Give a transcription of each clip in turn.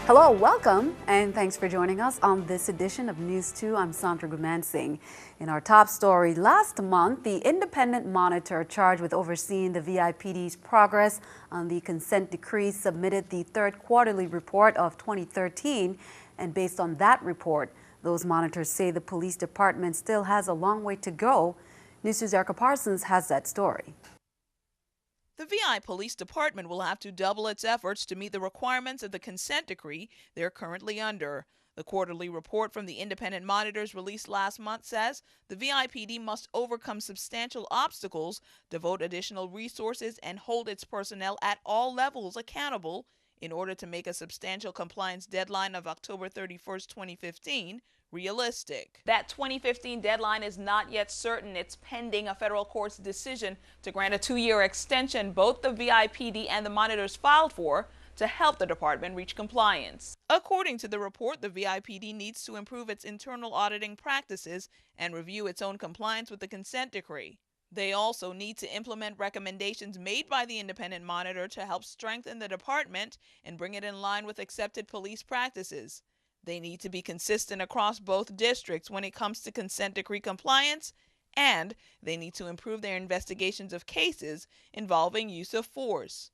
Hello, welcome, and thanks for joining us on this edition of News 2. I'm Sandra Gumansing. In our top story, last month, the independent monitor charged with overseeing the VIPD'S progress on the consent decree submitted the third quarterly report of 2013. And based on that report, those monitors say the police department still has a long way to go. News 2's Erica Parsons has that story. The VI Police Department will have to double its efforts to meet the requirements of the consent decree they're currently under. The quarterly report from the independent monitors released last month says the VIPD must overcome substantial obstacles, devote additional resources, and hold its personnel at all levels accountable in order to make a substantial compliance deadline of October 31st, 2015, realistic. That 2015 deadline is not yet certain. It's pending a federal court's decision to grant a 2-year extension both the VIPD and the monitors filed for to help the department reach compliance. According to the report, the VIPD needs to improve its internal auditing practices and review its own compliance with the consent decree. They also need to implement recommendations made by the independent monitor to help strengthen the department and bring it in line with accepted police practices. They need to be consistent across both districts when it comes to consent decree compliance, and they need to improve their investigations of cases involving use of force.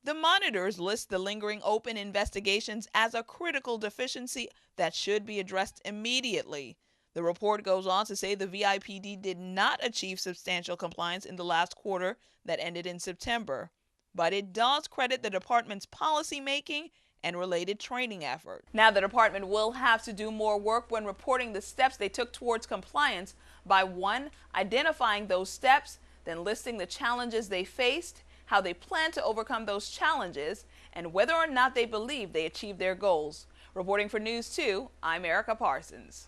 The monitors list the lingering open investigations as a critical deficiency that should be addressed immediately. The report goes on to say the VIPD did not achieve substantial compliance in the last quarter that ended in September, but it does credit the department's policymaking and related training effort. Now, the department will have to do more work when reporting the steps they took towards compliance by 1, identifying those steps, then listing the challenges they faced, how they plan to overcome those challenges, and whether or not they believe they achieved their goals. Reporting for News 2, I'm Erica Parsons.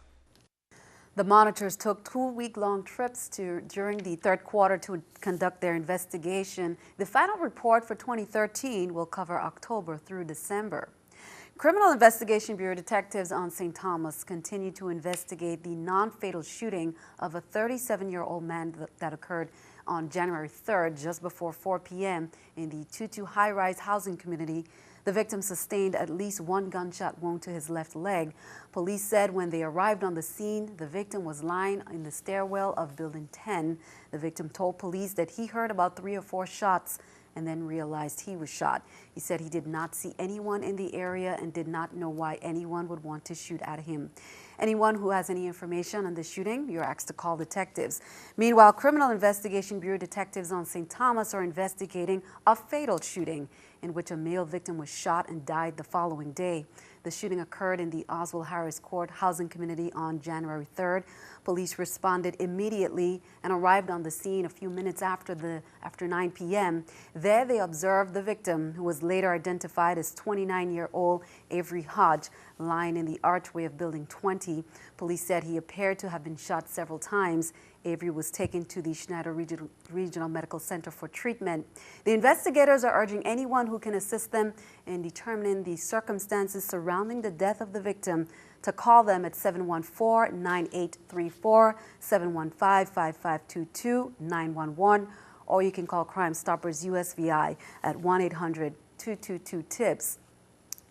The monitors took 2-week-long trips during the third quarter to conduct their investigation. The final report for 2013 will cover October through December. Criminal Investigation Bureau detectives on St. Thomas continue to investigate the non-fatal shooting of a 37-year-old man that occurred on January 3rd, just before 4 p.m. in the 22 high-rise housing community. The victim sustained at least 1 gunshot wound to his left leg. Police said when they arrived on the scene, the victim was lying in the stairwell of Building 10. The victim told police that he heard about 3 or 4 shots and then realized he was shot. He said he did not see anyone in the area and did not know why anyone would want to shoot at him. Anyone who has any information on the shooting, you're asked to call detectives. Meanwhile, Criminal Investigation Bureau detectives on St. Thomas are investigating a fatal shooting in which a male victim was shot and died the following day. The shooting occurred in the Oswald Harris Court housing community on January 3rd. Police responded immediately and arrived on the scene a few minutes after 9 p.m. There they observed the victim, who was later identified as 29-year-old Avery Hodge, lying in the archway of Building 20. Police said he appeared to have been shot several times. Avery was taken to the Schneider Regional Medical Center for treatment. The investigators are urging anyone who can assist them in determining the circumstances surrounding the death of the victim to call them at 714-9834, 715-5522, 911, or you can call Crime Stoppers USVI at 1-800-222-TIPS.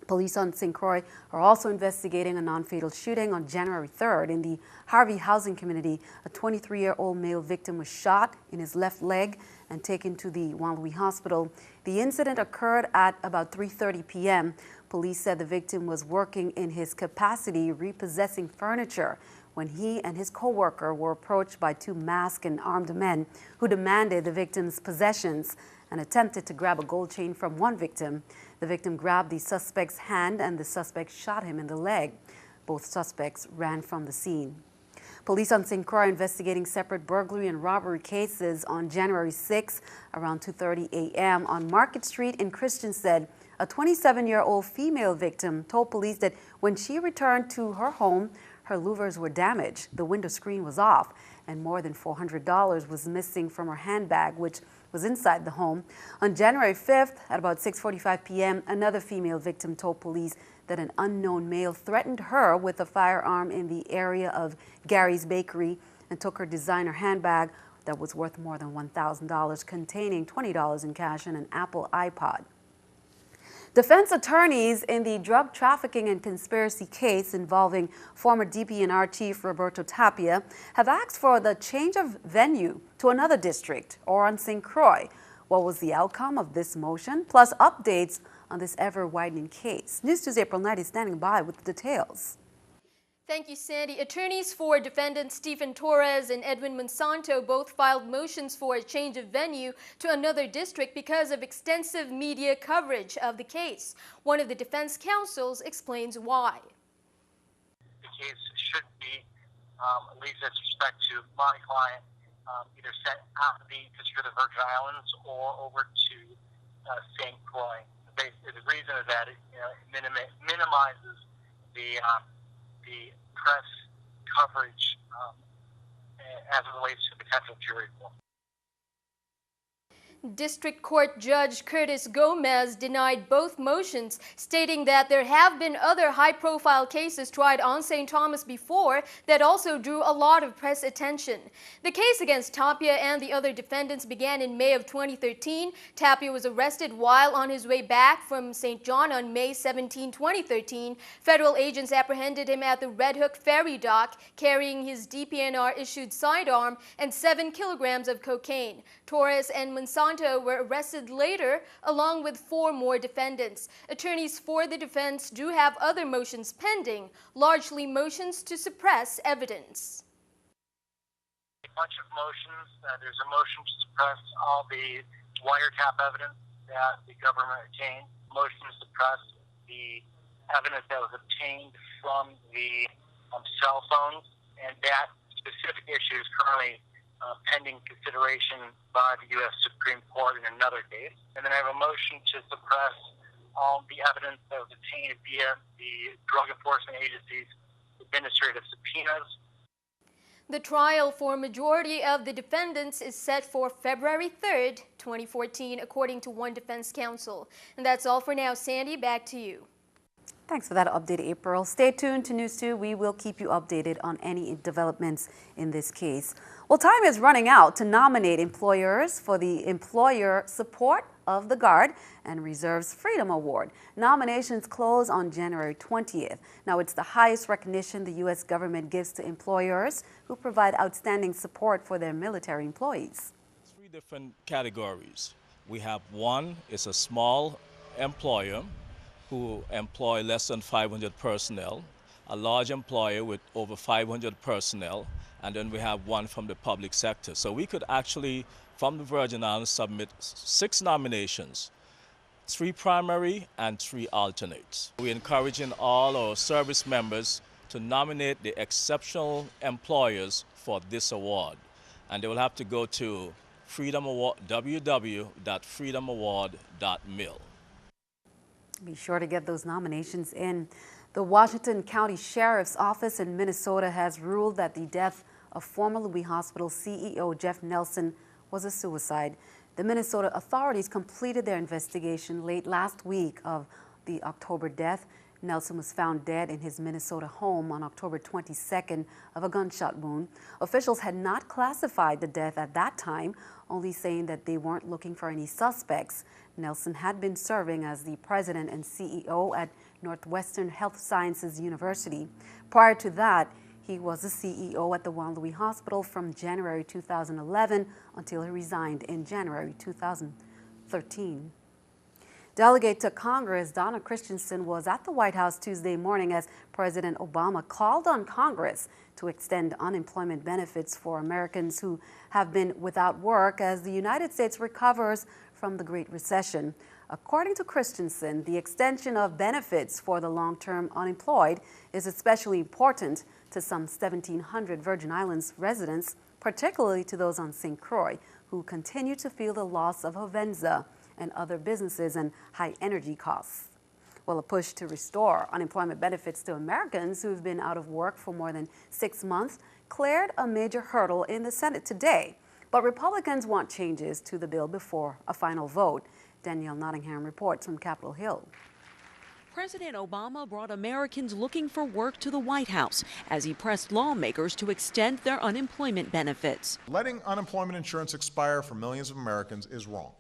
Police on St. Croix are also investigating a non-fatal shooting on January 3rd in the Harvey housing community. A 23-year-old male victim was shot in his left leg and taken to the Juan Louis Hospital. The incident occurred at about 3:30 p.m. Police said the victim was working in his capacity repossessing furniture when he and his co-worker were approached by 2 masked and armed men who demanded the victim's possessions and attempted to grab a gold chain from one victim. The victim grabbed the suspect's hand and the suspect shot him in the leg. Both suspects ran from the scene. Police on St. Croix are investigating separate burglary and robbery cases on January 6 around 2:30 a.m. on Market Street in Christensen. A 27-year-old female victim told police that when she returned to her home, her louvers were damaged, the window screen was off, and more than $400 was missing from her handbag, which was inside the home. On January 5th, at about 6:45 p.m., another female victim told police that an unknown male threatened her with a firearm in the area of Gary's Bakery and took her designer handbag that was worth more than $1,000, containing $20 in cash and an Apple iPod. Defense attorneys in the drug trafficking and conspiracy case involving former DPNR chief Roberto Tapia have asked for the change of venue to another district or on St. Croix. What was the outcome of this motion? Plus updates on this ever-widening case. News 2's April Knight is standing by with the details. Thank you, Sandy. Attorneys for defendants Stephen Torres and Edwin Monsanto both filed motions for a change of venue to another district because of extensive media coverage of the case. One of the defense counsels explains why. The case should be, at least with respect to my client, either sent out of the District of the Virgin Islands or over to St. Croix. The reason is that it minimizes the press coverage as it relates to potential jury pool. District Court Judge Curtis Gomez denied both motions, stating that there have been other high-profile cases tried on St. Thomas before that also drew a lot of press attention. The case against Tapia and the other defendants began in May of 2013. Tapia was arrested while on his way back from St. John on May 17, 2013. Federal agents apprehended him at the Red Hook ferry dock, carrying his DPNR-issued sidearm and 7 kilograms of cocaine. Torres and Monsanto were arrested later, along with 4 more defendants. Attorneys for the defense do have other motions pending, largely motions to suppress evidence. A bunch of motions. There's a motion to suppress all the wiretap evidence that the government obtained. Motion to suppress the evidence that was obtained from the cell phones, and that specific issue is currently pending consideration by the U.S. Supreme Court in another case. And then I have a motion to suppress all the evidence that was obtained via the Drug Enforcement Agency's administrative subpoenas. The trial for majority of the defendants is set for February 3rd, 2014, according to one defense counsel. And that's all for now. Sandy, back to you. Thanks for that update, April. Stay tuned to News 2. We will keep you updated on any developments in this case. Well, time is running out to nominate employers for the Employer Support of the Guard and Reserves Freedom Award. Nominations close on January 20th. Now, it's the highest recognition the U.S. government gives to employers who provide outstanding support for their military employees. 3 different categories. We have one is a small employer who employ less than 500 personnel, a large employer with over 500 personnel, and then we have one from the public sector. So we could actually, from the Virgin Islands, submit 6 nominations, 3 primary and 3 alternates. We're encouraging all our service members to nominate the exceptional employers for this award. And they will have to go to www.freedomaward.mil. Be sure to get those nominations in. The Washington County Sheriff's Office in Minnesota has ruled that the death of former Louis Hospital CEO Jeff Nelson was a suicide. The Minnesota authorities completed their investigation late last week of the October death. Nelson was found dead in his Minnesota home on October 22nd of a gunshot wound. Officials had not classified the death at that time, only saying that they weren't looking for any suspects. Nelson had been serving as the president and CEO at Northwestern Health Sciences University. Prior to that, he was the CEO at the Juan Louis Hospital from January 2011 until he resigned in January 2013. Delegate to Congress Donna Christensen was at the White House Tuesday morning as President Obama called on Congress to extend unemployment benefits for Americans who have been without work as the United States recovers from the Great Recession. According to Christensen, the extension of benefits for the long-term unemployed is especially important to some 1,700 Virgin Islands residents, particularly to those on St. Croix, who continue to feel the loss of Hovenza and other businesses and high energy costs. Well, a push to restore unemployment benefits to Americans who've been out of work for more than 6 months cleared a major hurdle in the Senate today. But Republicans want changes to the bill before a final vote. Danielle Nottingham reports from Capitol Hill. President Obama brought Americans looking for work to the White House as he pressed lawmakers to extend their unemployment benefits. Letting unemployment insurance expire for millions of Americans is wrong.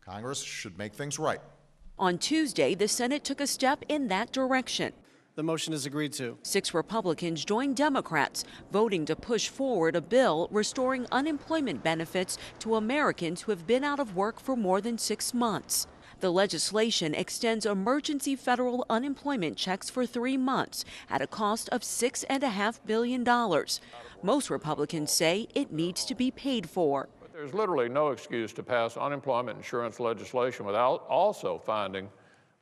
Congress should make things right. On Tuesday, the Senate took a step in that direction. The motion is agreed to. 6 Republicans joined Democrats, voting to push forward a bill restoring unemployment benefits to Americans who have been out of work for more than 6 months. The legislation extends emergency federal unemployment checks for 3 months at a cost of $6.5 billion. Most Republicans say it needs to be paid for. But there's literally no excuse to pass unemployment insurance legislation without also finding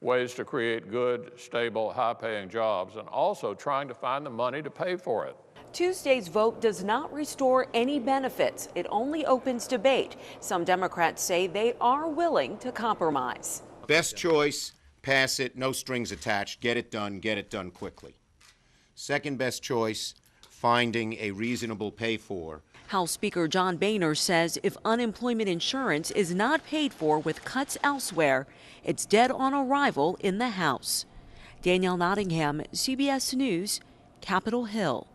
ways to create good, stable, high-paying jobs and also trying to find the money to pay for it. Tuesday's vote does not restore any benefits. It only opens debate. Some Democrats say they are willing to compromise. Best choice, pass it, no strings attached, get it done quickly. Second best choice, finding a reasonable pay for. House Speaker John Boehner says if unemployment insurance is not paid for with cuts elsewhere, it's dead on arrival in the House. Danielle Nottingham, CBS News, Capitol Hill.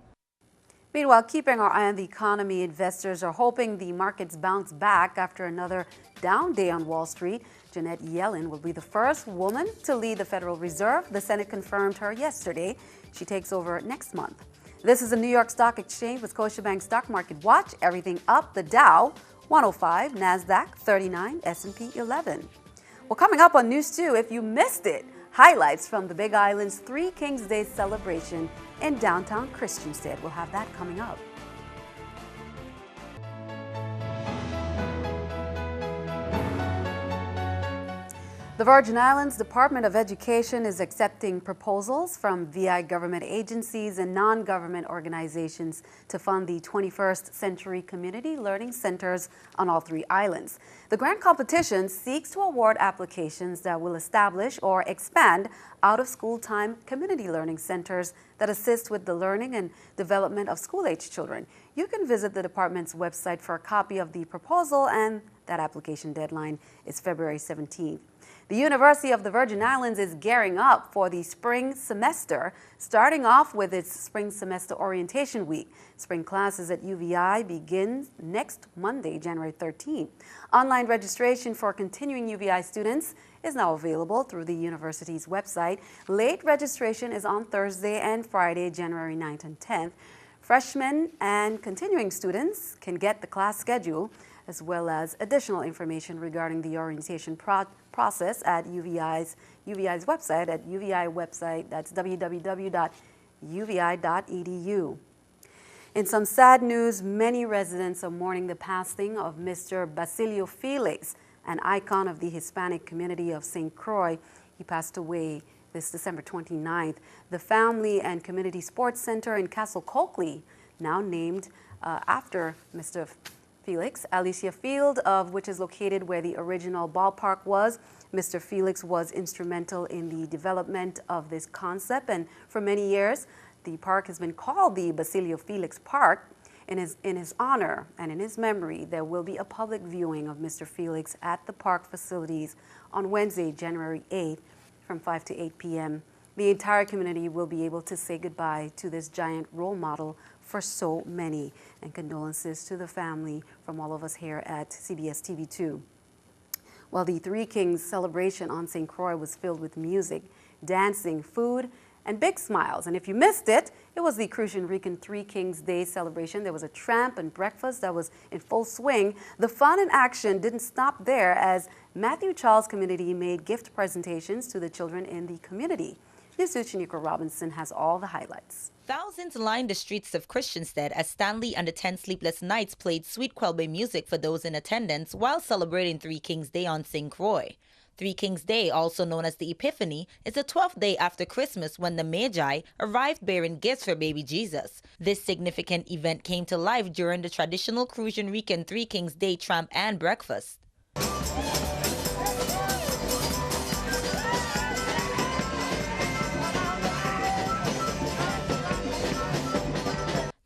Meanwhile, keeping our eye on the economy, investors are hoping the markets bounce back after another down day on Wall Street. Janet Yellen will be the first woman to lead the Federal Reserve. The Senate confirmed her yesterday. She takes over next month. This is the New York Stock Exchange with Scotiabank Stock Market Watch. Everything up, the Dow 105, NASDAQ 39, S&P 11. Well, coming up on News 2, if you missed it, highlights from the Big Island's Three Kings Day celebration in downtown Christiansted. We'll have that coming up. The Virgin Islands Department of Education is accepting proposals from VI government agencies and non-government organizations to fund the 21st Century Community Learning Centers on all 3 islands. The grant competition seeks to award applications that will establish or expand out-of-school time community learning centers that assist with the learning and development of school-age children. You can visit the department's website for a copy of the proposal, and that application deadline is February 17th. The University of the Virgin Islands is gearing up for the spring semester, starting off with its spring semester orientation week. Spring classes at UVI begins next Monday, January 13th. Online registration for continuing UVI students is now available through the university's website. Late registration is on Thursday and Friday, January 9th and 10th. Freshmen and continuing students can get the class schedule as well as additional information regarding the orientation process at UVI's website, at UVI website, that's www.uvi.edu. In some sad news, many residents are mourning the passing of Mr. Basilio Felix, an icon of the Hispanic community of St. Croix. He passed away this December 29th. The Family and Community Sports Center in Castle Coakley, now named after Mr. Felix, Alicia Field, which is located where the original ballpark was. Mr. Felix was instrumental in the development of this concept, and for many years, the park has been called the Basilio Felix Park. In his honor and in his memory, there will be a public viewing of Mr. Felix at the park facilities on Wednesday, January 8th from 5 to 8 p.m. The entire community will be able to say goodbye to this giant role model for so many, and condolences to the family from all of us here at CBS TV2. Well, the Three Kings celebration on St. Croix was filled with music, dancing, food, and big smiles. And if you missed it, it was the Crucian Rican Three Kings Day celebration. There was a tramp and breakfast that was in full swing. The fun and action didn't stop there, as Matthew Charles community made gift presentations to the children in the community. News2's Nico Robinson has all the highlights. Thousands lined the streets of Christiansted as Stanley and the 10 Sleepless Nights played sweet Kwelbe music for those in attendance while celebrating Three Kings Day on St. Croix. Three Kings Day, also known as the Epiphany, is the 12th day after Christmas when the Magi arrived bearing gifts for baby Jesus. This significant event came to life during the traditional Crucian Rican Three Kings Day tramp and breakfast.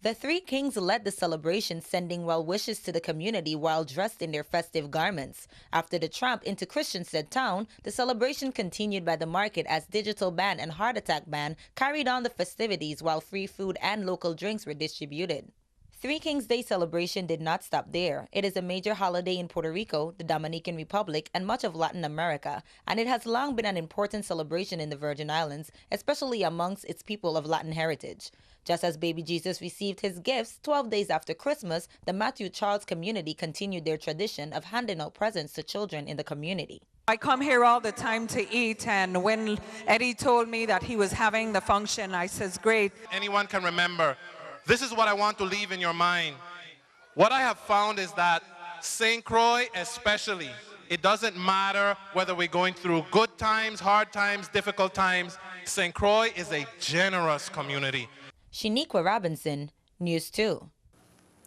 The Three Kings led the celebration, sending well wishes to the community while dressed in their festive garments. After the tramp into Christiansted town, the celebration continued by the market as Digital Band and Heart Attack Band carried on the festivities while free food and local drinks were distributed. Three Kings Day celebration did not stop there. It is a major holiday in Puerto Rico, the Dominican Republic, and much of Latin America, and it has long been an important celebration in the Virgin Islands, especially amongst its people of Latin heritage. Just as baby Jesus received his gifts 12 days after Christmas, the Matthew Charles community continued their tradition of handing out presents to children in the community. I come here all the time to eat, and when Eddie told me that he was having the function, I says, great. Anyone can remember. This is what I want to leave in your mind. What I have found is that St. Croix especially, it doesn't matter whether we're going through good times, hard times, difficult times. St. Croix is a generous community. Shaniqua Robinson, News 2.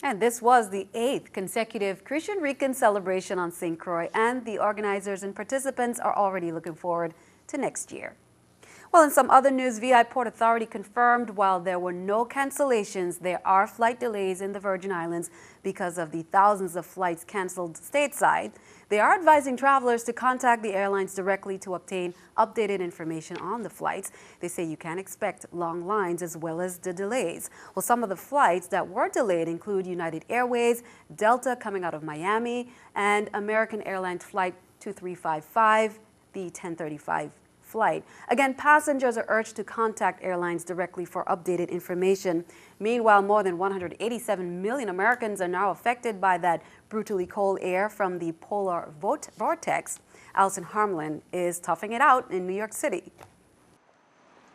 And this was the 8th consecutive Christian Rican celebration on St. Croix, and the organizers and participants are already looking forward to next year. Well, in some other news, VI Port Authority confirmed while there were no cancellations, there are flight delays in the Virgin Islands because of the thousands of flights canceled stateside. They are advising travelers to contact the airlines directly to obtain updated information on the flights. They say you can expect long lines as well as the delays. Well, some of the flights that were delayed include United Airways, Delta coming out of Miami, and American Airlines Flight 2355, the 1035 flight. Again, passengers are urged to contact airlines directly for updated information. Meanwhile, more than 187 million Americans are now affected by that brutally cold air from the polar vortex. Allison Harmlin is toughing it out in New York City.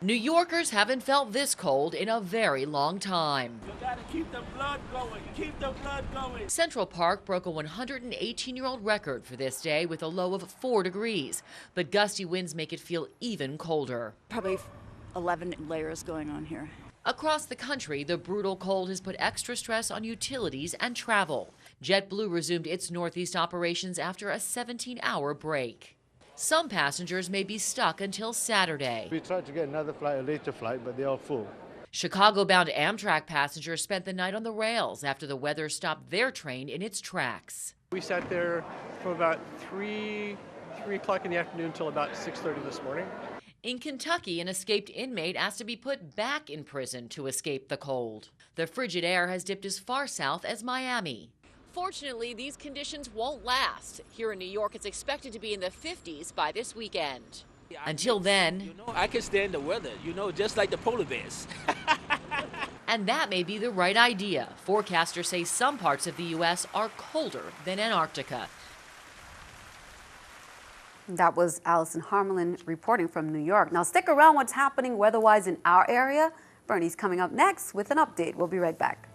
New Yorkers haven't felt this cold in a very long time. You gotta keep the blood going, keep the blood going. Central Park broke a 118-year-old record for this day with a low of 4 degrees, but gusty winds make it feel even colder. Probably 11 layers going on here. Across the country, the brutal cold has put extra stress on utilities and travel. JetBlue resumed its Northeast operations after a 17-hour break. Some passengers may be stuck until Saturday. We tried to get another flight, a later flight, but they're all full. Chicago-bound Amtrak passengers spent the night on the rails after the weather stopped their train in its tracks. We sat there from about 3 o'clock in the afternoon until about 6:30 this morning. In Kentucky, an escaped inmate asked to be put back in prison to escape the cold. The frigid air has dipped as far south as Miami. Fortunately, these conditions won't last. Here in New York, it's expected to be in the 50s by this weekend. Until then, I can stand the weather, just like the polar bears. And that may be the right idea. Forecasters say some parts of the U.S. are colder than Antarctica. That was Allison Harmlin reporting from New York. Now stick around, what's happening weather-wise in our area. Bernie's coming up next with an update. We'll be right back.